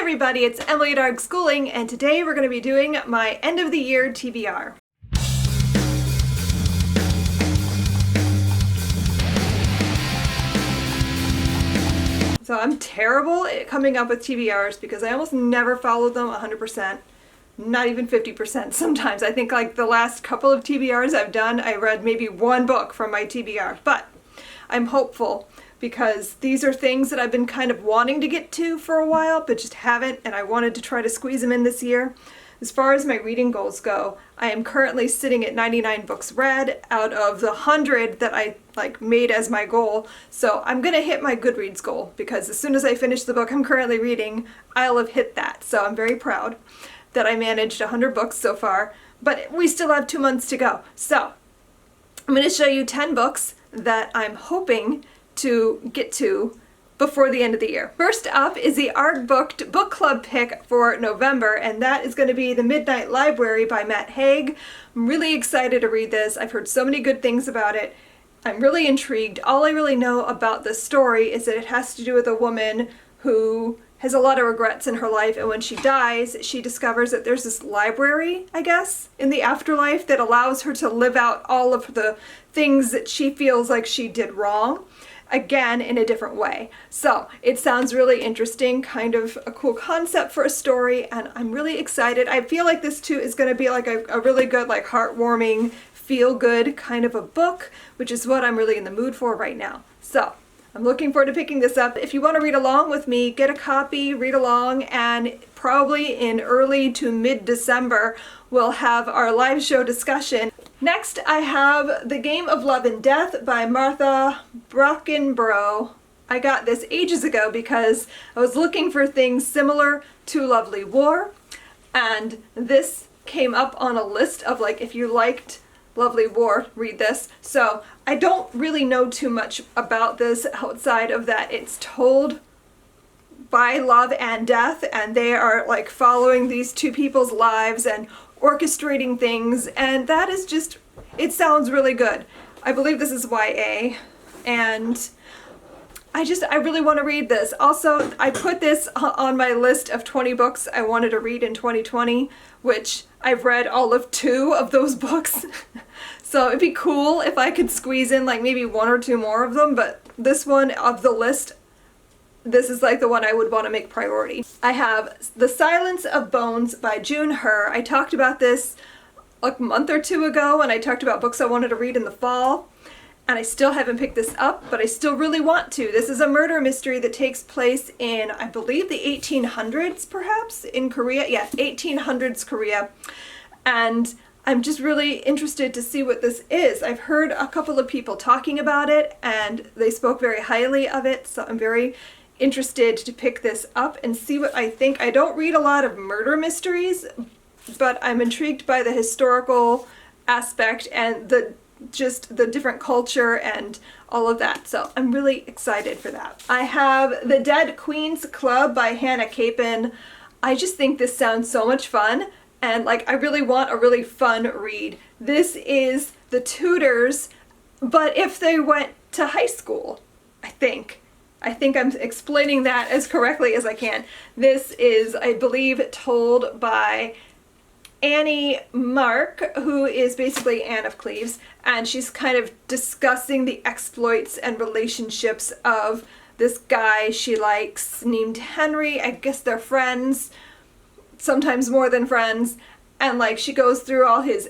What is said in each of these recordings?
everybody, it's Emily at Arrrgh Schooling, and today we're going to be doing my end of the year TBR. So I'm terrible at coming up with TBRs because I almost never follow them 100%, not even 50% sometimes. I think like the last couple of TBRs I've done, I read maybe one book from my TBR, but I'm hopeful because these are things that I've been kind of wanting to get to for a while, but just haven't, and I wanted to try to squeeze them in this year. As far as my reading goals go, I am currently sitting at 99 books read out of the 100 that I made as my goal. So I'm gonna hit my Goodreads goal because as soon as I finish the book I'm currently reading, I'll have hit that. So I'm very proud that I managed 100 books so far, but we still have 2 months to go. So I'm gonna show you 10 books that I'm hoping to get to before the end of the year. First up is the Arrrgh book club pick for November, and that is going to be The Midnight Library by Matt Haig. I'm really excited to read this. I've heard so many good things about it. I'm really intrigued. All I really know about the story is that it has to do with a woman who has a lot of regrets in her life, and when she dies, she discovers that there's this library, I guess, in the afterlife that allows her to live out all of the things that she feels like she did wrong, again in a different way. So it sounds really interesting, kind of a cool concept for a story, and I'm really excited. I feel like this too is going to be like a really good, like heartwarming, feel-good kind of a book, which is what I'm really in the mood for right now. So I'm looking forward to picking this up. If you want to read along with me, get a copy, read along, and probably in early to mid-December we'll have our live show discussion. Next, I have The Game of Love and Death by Martha Brockenbrough. I got this ages ago because I was looking for things similar to Lovely War, and this came up on a list of like, if you liked Lovely War, read this. So I don't really know too much about this outside of that it's told by love and death, and they are like following these two people's lives and orchestrating things, and that is just, it sounds really good. I believe this is YA, and I really want to read this. Also, I put this on my list of 20 books I wanted to read in 2020, which I've read all of 2 of those books. So it'd be cool if I could squeeze in like maybe 1 or 2 more of them, but this one of the list, this is like the one I would want to make priority. I have The Silence of Bones by June Her. I talked about this like a month or 2 ago when I talked about books I wanted to read in the fall, and I still haven't picked this up, but I still really want to. This is a murder mystery that takes place in, I believe, the 1800s perhaps, in Korea. Yeah, 1800s Korea. And I'm just really interested to see what this is. I've heard a couple of people talking about it, and they spoke very highly of it, so I'm very interested to pick this up and see what I think. I don't read a lot of murder mysteries, but I'm intrigued by the historical aspect and the different culture and all of that. So I'm really excited for that. I have The Dead Queen's Club by Hannah Capin. I just think this sounds so much fun, and like I really want a really fun read. This is The Tudors, but if they went to high school, I think I'm explaining that as correctly as I can. This is, I believe, told by Annie Mark, who is basically Anne of Cleves, and she's kind of discussing the exploits and relationships of this guy she likes named Henry. I guess they're friends, sometimes more than friends, and like she goes through all his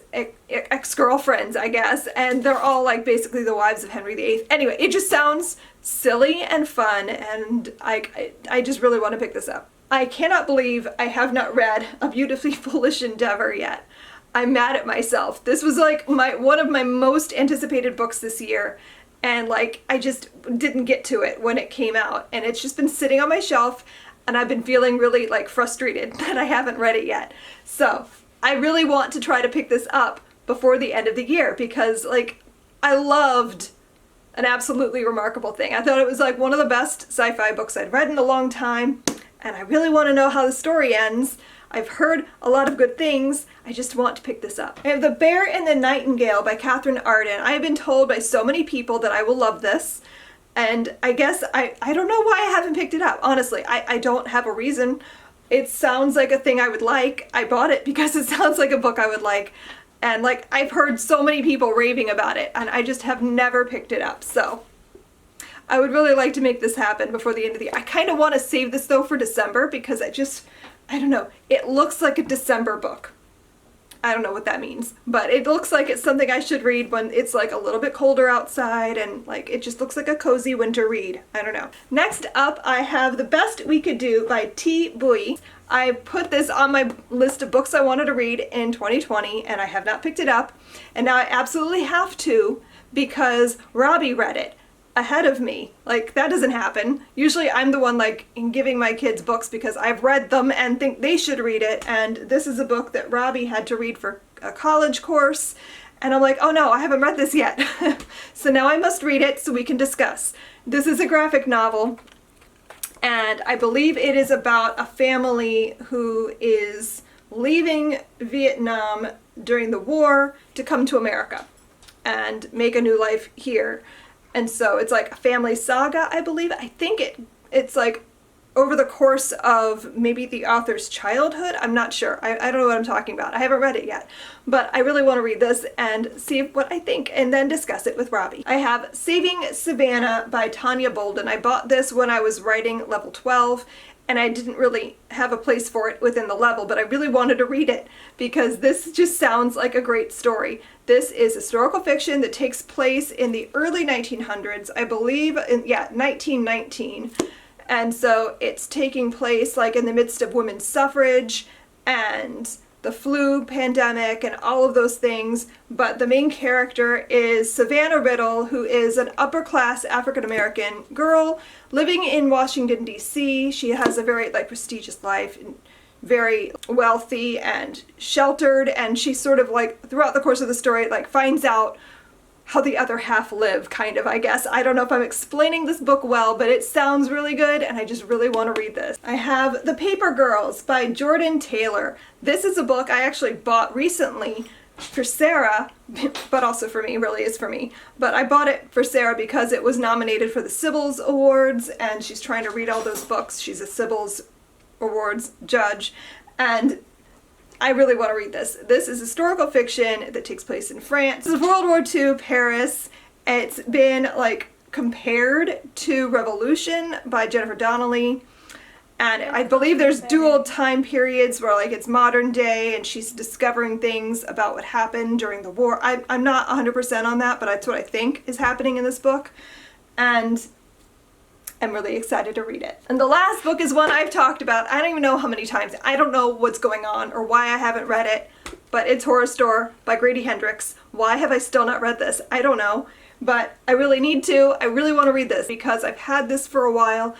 ex-girlfriends, I guess, and they're all like basically the wives of Henry VIII. Anyway, it just sounds silly and fun, and I just really want to pick this up. I cannot believe I have not read A Beautifully Foolish Endeavor yet. I'm mad at myself. This was like one of my most anticipated books this year, and like I just didn't get to it when it came out, and it's just been sitting on my shelf, and I've been feeling really like frustrated that I haven't read it yet. So I really want to try to pick this up before the end of the year because like I loved An Absolutely Remarkable Thing. I thought it was like one of the best sci-fi books I'd read in a long time, and I really want to know how the story ends. I've heard a lot of good things. I just want to pick this up. I have The Bear and the Nightingale by Catherine Arden. I have been told by so many people that I will love this, and I guess I don't know why I haven't picked it up. Honestly, I don't have a reason It sounds like a thing I would like. I bought it because it sounds like a book I would like. And like, I've heard so many people raving about it, and I just have never picked it up. So I would really like to make this happen before the end of the year. I kind of want to save this though for December because I don't know, it looks like a December book. I don't know what that means, but it looks like it's something I should read when it's like a little bit colder outside, and like it just looks like a cozy winter read. I don't know. Next up, I have The Best We Could Do by T. Bui. I put this on my list of books I wanted to read in 2020, and I have not picked it up, and now I absolutely have to because Robbie read it ahead of me. Like, that doesn't happen. Usually I'm the one like giving my kids books because I've read them and think they should read it, and this is a book that Robbie had to read for a college course, and I'm like, oh no, I haven't read this yet. So now I must read it so we can discuss. This is a graphic novel, and I believe it is about a family who is leaving Vietnam during the war to come to America and make a new life here. And so it's like a family saga, I believe. I think it's like over the course of maybe the author's childhood. I'm not sure. I don't know what I'm talking about. I haven't read it yet. But I really want to read this and see what I think and then discuss it with Robbie. I have Saving Savannah by Tanya Bolden. I bought this when I was writing level 12, and I didn't really have a place for it within the level, but I really wanted to read it because this just sounds like a great story. This is historical fiction that takes place in the early 1900s, I believe, 1919. And so it's taking place like in the midst of women's suffrage and the flu pandemic and all of those things, but the main character is Savannah Riddle, who is an upper-class African-American girl living in Washington, D.C. She has a very like prestigious life and very wealthy and sheltered, and she sort of like throughout the course of the story like finds out how the other half live, kind of, I guess. I don't know if I'm explaining this book well, but it sounds really good, and I just really want to read this. I have The Paper Girls by Jordan Taylor. This is a book I actually bought recently for Sarah, but also for me, really is for me. But I bought it for Sarah because it was nominated for the Sybil's Awards, and she's trying to read all those books. She's a Sybil's Awards judge, and I really want to read this. This is historical fiction that takes place in France. This is World War II, Paris. It's been like compared to Revolution by Jennifer Donnelly. And I believe there's dual time periods where like it's modern day and she's discovering things about what happened during the war. I'm not 100% on that, but that's what I think is happening in this book. And I'm really excited to read it. And the last book is one I've talked about I don't even know how many times. I don't know what's going on or why I haven't read it, but it's Horror Store by Grady Hendrix. Why have I still not read this? I don't know, but I really need to. I really want to read this because I've had this for a while.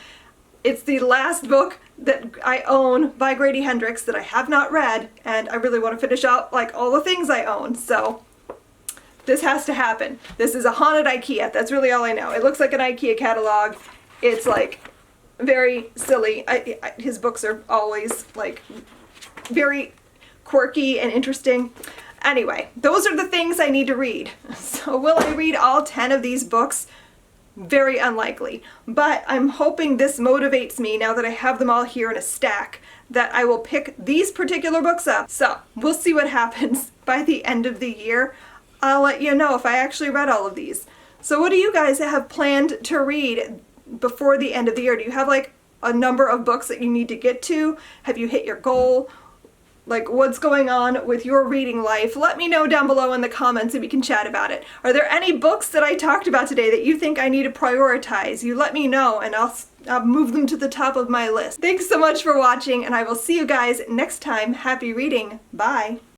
It's the last book that I own by Grady Hendrix that I have not read, and I really want to finish out like all the things I own, so this has to happen. This is a haunted IKEA. That's really all I know. It looks like an IKEA catalog. It's like very silly. His books are always like very quirky and interesting. Anyway, those are the things I need to read. So will I read all 10 of these books? Very unlikely. But I'm hoping this motivates me now that I have them all here in a stack, that I will pick these particular books up. So we'll see what happens by the end of the year. I'll let you know if I actually read all of these. So what do you guys have planned to read before the end of the year? Do you have like a number of books that you need to get to? Have you hit your goal? Like, what's going on with your reading life? Let me know down below in the comments and we can chat about it. Are there any books that I talked about today that you think I need to prioritize? You let me know and I'll move them to the top of my list. Thanks so much for watching, and I will see you guys next time. Happy reading. Bye.